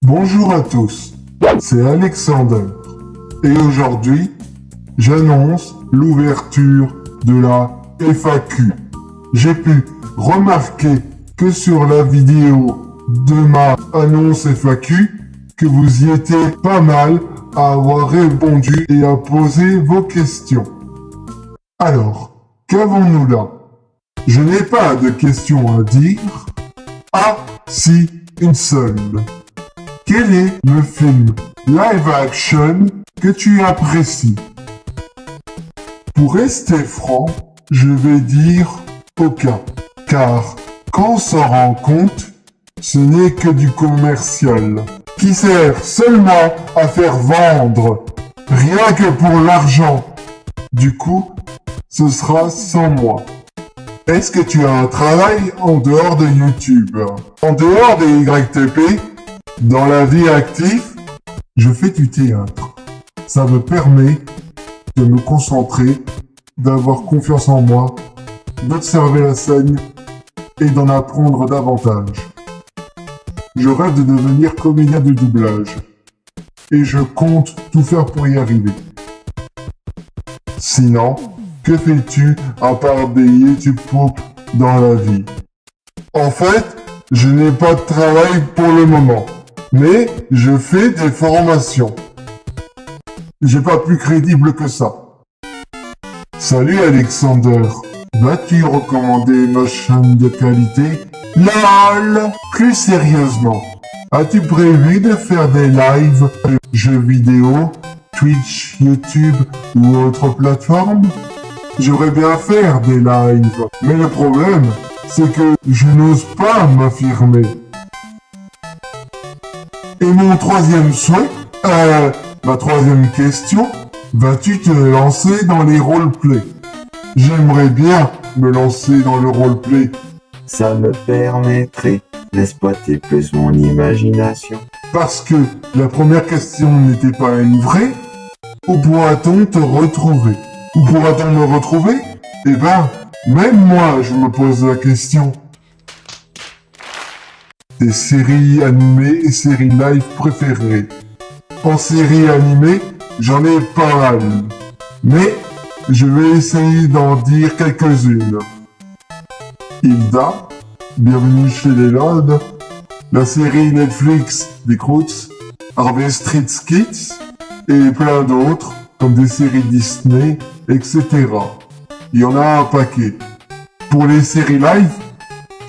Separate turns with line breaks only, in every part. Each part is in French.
Bonjour à tous, c'est Alexander et aujourd'hui j'annonce l'ouverture de la FAQ. J'ai pu remarquer que sur la vidéo de ma annonce FAQ que vous y étiez pas mal à avoir répondu et à poser vos questions. Alors, qu'avons-nous là? Je n'ai pas de questions à dire. Ah, si, une seule. Quel est le film live action que tu apprécies? Pour rester franc, je vais dire aucun. Car quand on s'en rend compte, ce n'est que du commercial qui sert seulement à faire vendre, rien que pour l'argent. Du coup, ce sera sans moi. Est-ce que tu as un travail en dehors de YouTube? En dehors des YTP, dans la vie active, je fais du théâtre. Ça me permet de me concentrer, d'avoir confiance en moi, d'observer la scène et d'en apprendre davantage. Je rêve de devenir comédien de doublage et je compte tout faire pour y arriver. Sinon, que fais-tu à part des YouTube Pop dans la vie? En fait, je n'ai pas de travail pour le moment, mais je fais des formations. J'ai pas plus crédible que ça. Salut Alexander, vas-tu recommander ma chaîne de qualité? LOL! Plus sérieusement, as-tu prévu de faire des lives de jeux vidéo, Twitch, YouTube ou autre plateforme? J'aimerais bien faire des lives, mais le problème, c'est que je n'ose pas m'affirmer. Et mon troisième souhait, ma troisième question, vas-tu te lancer dans les roleplays? J'aimerais bien me lancer dans le roleplay.
Ça me permettrait d'exploiter plus mon imagination.
Parce que la première question n'était pas une vraie. Où pourra-t-on te retrouver? Où pourra-t-on me retrouver? Eh ben, même moi, je me pose la question. Tes séries animées et séries live préférées. En séries animées, j'en ai pas mal. Mais, je vais essayer d'en dire quelques-unes. Hilda, Bienvenue chez les Lords, la série Netflix des Croods, Harvey Street Kids, et plein d'autres, comme des séries Disney, etc. Il y en a un paquet. Pour les séries live,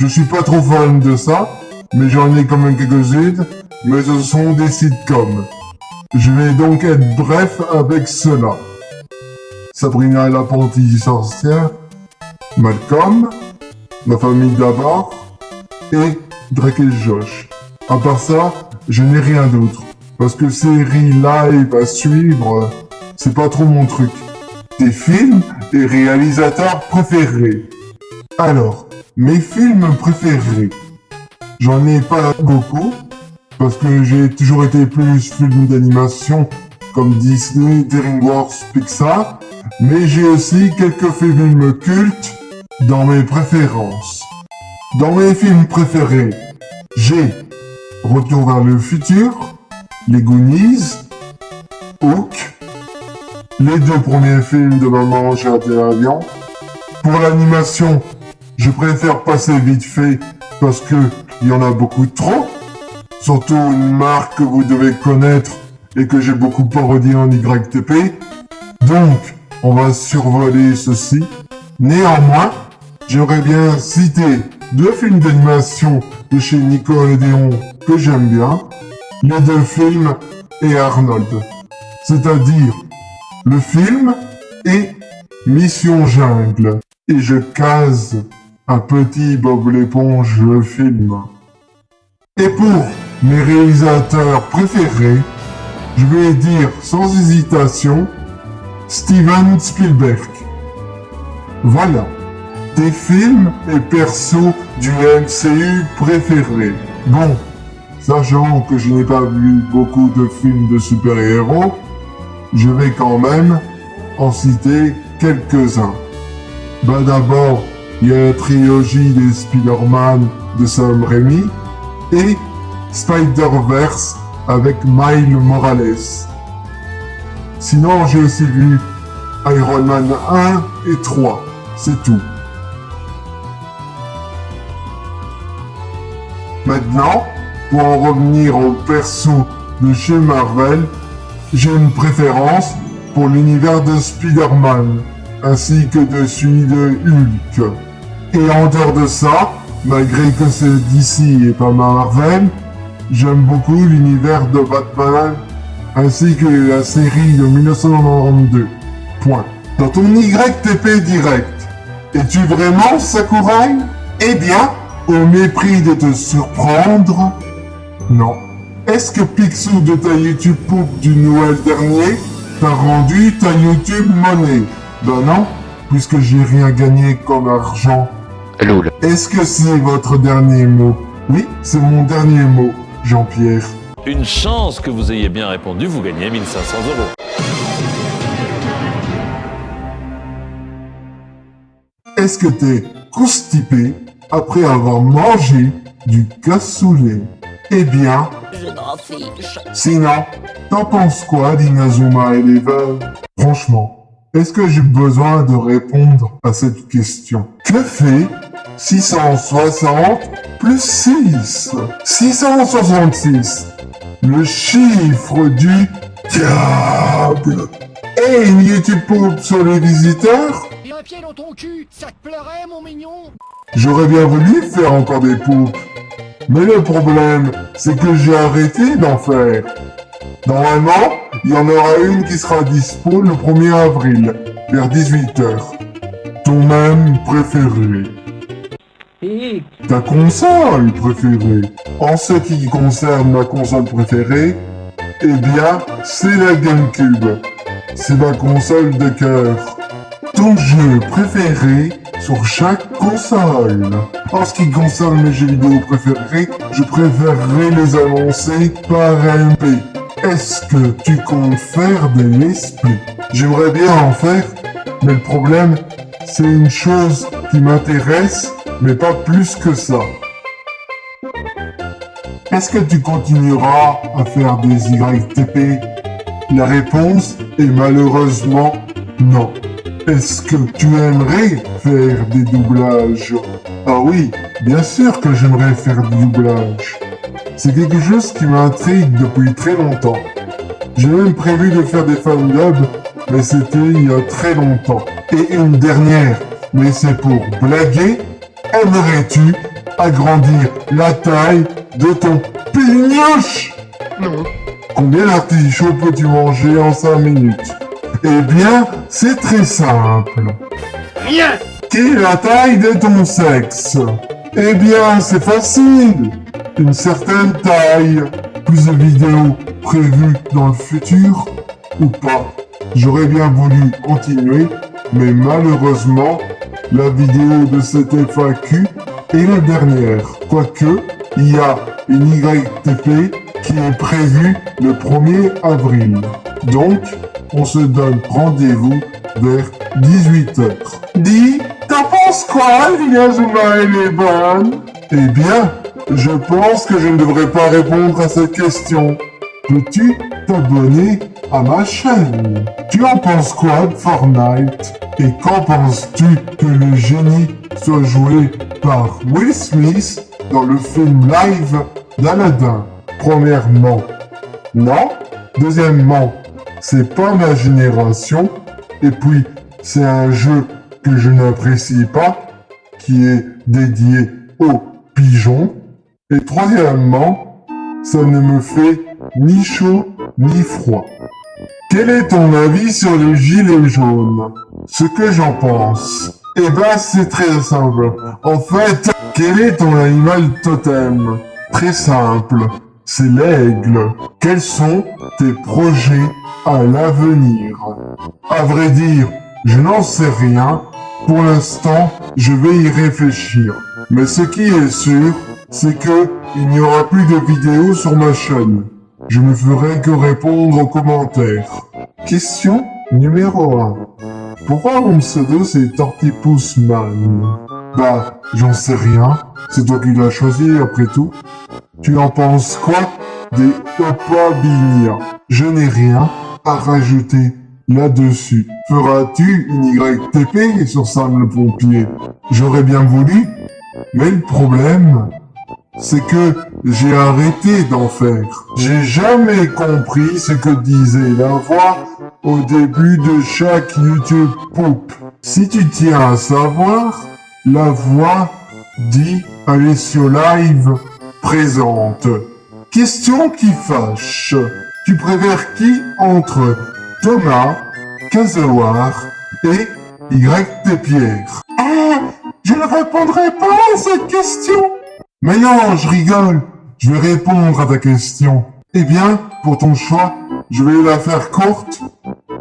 je suis pas trop fan de ça, mais j'en ai quand même quelques-unes, mais ce sont des sitcoms. Je vais donc être bref avec cela. Sabrina l'apprentie sorcière, Malcolm, Ma famille d'abord, et Drake et Josh. À part ça, je n'ai rien d'autre. Parce que séries live à suivre, c'est pas trop mon truc. Tes films et réalisateurs préférés. Alors, mes films préférés. J'en ai pas beaucoup, parce que j'ai toujours été plus film d'animation, comme Disney, DreamWorks, Pixar, mais j'ai aussi quelques films cultes dans mes préférences. Dans mes films préférés, j'ai Retour vers le futur, Les Goonies, Hook, les deux premiers films de Maman j'ai raté l'avion. Pour l'animation, je préfère passer vite fait parce que il y en a beaucoup trop. Surtout une marque que vous devez connaître et que j'ai beaucoup parodié en YTP. Donc, on va survoler ceci. Néanmoins, j'aimerais bien citer deux films d'animation de chez Nickelodeon que j'aime bien. Les deux films et Arnold. C'est-à-dire le film et Mission Jungle. Et je case un petit Bob l'éponge le film. Et pour mes réalisateurs préférés, je vais dire sans hésitation Steven Spielberg. Voilà, tes films et persos du MCU préférés. Bon, sachant que je n'ai pas vu beaucoup de films de super-héros, je vais quand même en citer quelques-uns. D'abord, il y a la trilogie des Spider-Man de Sam Raimi et Spider-Verse avec Miles Morales. Sinon, j'ai aussi vu Iron Man 1 et 3. C'est tout. Maintenant, pour en revenir au perso de chez Marvel, j'ai une préférence pour l'univers de Spider-Man, ainsi que de celui de Hulk. Et en dehors de ça, malgré que c'est DC et pas Marvel, j'aime beaucoup l'univers de Batman, ainsi que la série de 1992. Point. Dans ton YTP direct, es-tu vraiment Sakurai? Eh bien, au mépris de te surprendre, non. Est-ce que Picsou de ta YouTube Poupe du Noël dernier t'a rendu ta YouTube monnaie? Ben non, puisque j'ai rien gagné comme argent.
Loul.
Est-ce que c'est votre dernier mot? Oui, c'est mon dernier mot, Jean-Pierre.
Une chance que vous ayez bien répondu, vous gagnez 1 500 €.
Est-ce que t'es constipé après avoir mangé du cassoulet? Eh bien,
Je m'en fiche.
sinon, t'en penses quoi d'Inazuma Eleven? Franchement, est-ce que j'ai besoin de répondre à cette question? Que fait 660 plus 6? 666. Le chiffre du diable. Et une YouTube Poupe sur les visiteurs?
Et un pied dans ton cul, ça te plairait, mon mignon?
J'aurais bien voulu faire encore des poupes. Mais le problème, c'est que j'ai arrêté d'en faire. Normalement, il y en aura une qui sera dispo le 1er avril, vers 18h. Ton même préféré. Ta console préférée. En ce qui concerne ma console préférée, eh bien, c'est la GameCube. C'est ma console de cœur. Ton jeu préféré sur chaque console. En ce qui concerne mes jeux vidéo préférés, je préférerais les annoncer par MP. Est-ce que tu comptes faire des let's play? J'aimerais bien en faire, mais le problème, c'est une chose qui m'intéresse, mais pas plus que ça. Est-ce que tu continueras à faire des YTP? La réponse est malheureusement non. Est-ce que tu aimerais faire des doublages? Ah oui, bien sûr que j'aimerais faire du doublage. C'est quelque chose qui m'intrigue depuis très longtemps. J'ai même prévu de faire des fandubs, mais c'était il y a très longtemps. Et une dernière, mais c'est pour blaguer. Aimerais-tu agrandir la taille de ton pignoche?
Non.
Combien d'artichauts peux-tu manger en 5 minutes? Eh bien, c'est très simple.
Rien.
Quelle est la taille de ton sexe? Eh bien, c'est facile. Une certaine taille. Plus de vidéos prévues dans le futur ou pas? J'aurais bien voulu continuer, mais malheureusement, la vidéo de cette FAQ est la dernière. Quoique, il y a une YTP qui est prévue le 1er avril. Donc, on se donne rendez-vous vers 18h. Dis, t'en penses quoi, Inazuma Eleven? Eh bien, je pense que je ne devrais pas répondre à cette question. Peux-tu t'abonner à ma chaîne? Tu en penses quoi de Fortnite? Et qu'en penses-tu que le génie soit joué par Will Smith dans le film live d'Aladdin? Premièrement, non. Deuxièmement, c'est pas ma génération. Et puis, c'est un jeu que je n'apprécie pas, qui est dédié aux pigeons. Et troisièmement, ça ne me fait ni chaud ni froid. Quel est ton avis sur les gilets jaunes? Ce que j'en pense? Eh ben, c'est très simple. En fait, quel est ton animal totem? Très simple. C'est l'aigle. Quels sont tes projets à l'avenir? À vrai dire, je n'en sais rien. Pour l'instant, je vais y réfléchir. Mais ce qui est sûr, c'est que il n'y aura plus de vidéos sur ma chaîne. Je ne ferai que répondre aux commentaires. Question numéro 1. Pourquoi mon pseudo c'est Tortipousse Man? Bah, j'en sais rien. C'est toi qui l'as choisi, après tout. Tu en penses quoi des Opabigna? Je n'ai rien à rajouter là-dessus. Feras-tu une YTP sur Sam le pompier? J'aurais bien voulu, mais le problème, c'est que j'ai arrêté d'en faire. J'ai jamais compris ce que disait la voix au début de chaque YouTube Poop. Si tu tiens à savoir, la voix dit Alessio Live présente. Question qui fâche. Tu préfères qui entre Thomas, Casoar et YT Pierre? Ah, je ne répondrai pas à cette question. Mais non, je rigole. Je vais répondre à ta question. Eh bien, pour ton choix, je vais la faire courte.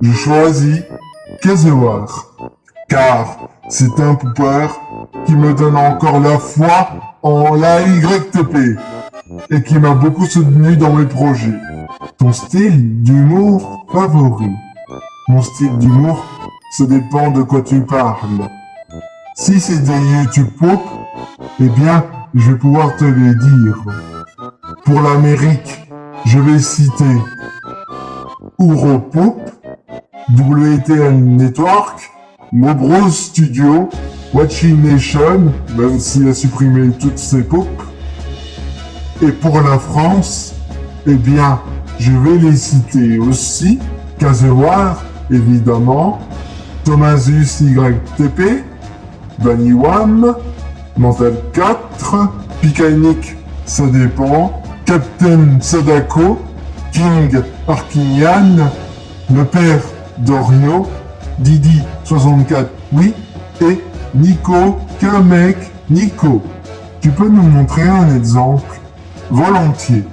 Je choisis Casoar. Car c'est un poupeur qui me donne encore la foi en la YTP et qui m'a beaucoup soutenu dans mes projets. Ton style d'humour favori? Mon style d'humour, ça dépend de quoi tu parles. Si c'est des YouTube Pop, eh bien, je vais pouvoir te les dire. Pour l'Amérique, je vais citer Europop, WTN Network, Mobros Studio, Watching Nation, même s'il a supprimé toutes ses pop. Et pour la France, eh bien, je vais les citer aussi. Casoar, évidemment, Thomasus YTP, Baniwam, Mental 4, Picanic, ça dépend, Captain Sadako, King Arkinian, le père d'Orio, Didi 64, oui, et Nico Kamek Nico. Tu peux nous montrer un exemple? Volontiers.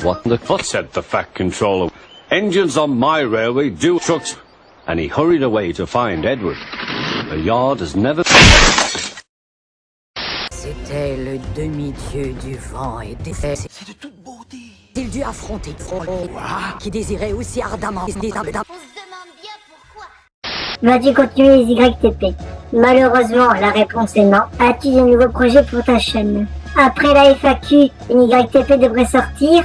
What the fuck said the Fat Controller? Engines on my railway do trucks. And he hurried away to find Edward. The yard has never...
C'était le demi-dieu du vent et des... C'est de toute beauté. Il dut affronter qui désirait aussi ardemment...
On se demande bien pourquoi. Vas-tu continuer les YTP? Malheureusement, la réponse est non. As-tu de nouveaux projets pour ta chaîne? Après la FAQ, une YTP devrait sortir,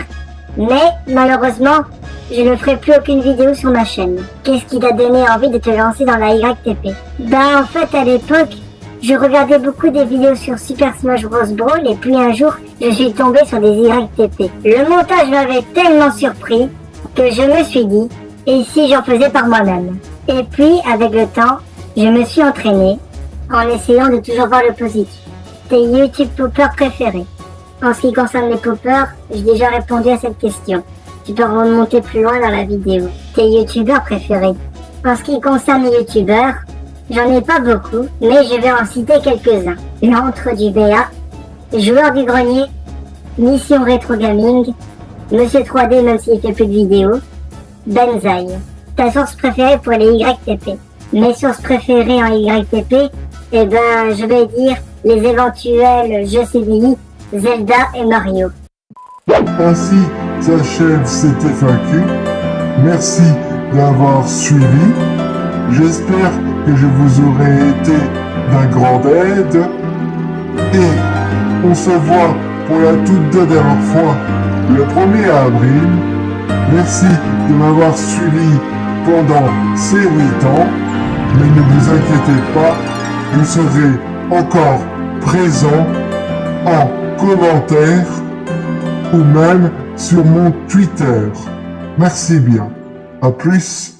mais malheureusement, je ne ferai plus aucune vidéo sur ma chaîne. Qu'est-ce qui t'a donné envie de te lancer dans la YTP? En fait, à l'époque, je regardais beaucoup des vidéos sur Super Smash Bros. Brawl et puis un jour, je suis tombé sur des YTP. Le montage m'avait tellement surpris que je me suis dit, et si j'en faisais par moi-même? Et puis, avec le temps, je me suis entraîné en essayant de toujours voir le positif. Tes YouTube poppers préférés? En ce qui concerne les poppers, j'ai déjà répondu à cette question. Tu peux remonter plus loin dans la vidéo. Tes youtubeurs préférés? En ce qui concerne les youtubeurs, j'en ai pas beaucoup, mais je vais en citer quelques-uns. L'antre du BA, Joueur du Grenier, Mission Rétro Gaming, Monsieur 3D même s'il fait plus de vidéos, Benzaï. Ta source préférée pour les YTP? Mes sources préférées en YTP, eh ben, je vais dire les éventuels jeux CDI, Zelda et Mario.
Ainsi s'achève cette FAQ. Merci d'avoir suivi. J'espère que je vous aurai été d'un grand aide. Et on se voit pour la toute dernière fois le 1er avril. Merci de m'avoir suivi pendant ces 8 ans. Mais ne vous inquiétez pas, je serai encore présent en commentaire ou même sur mon Twitter. Merci bien. À plus.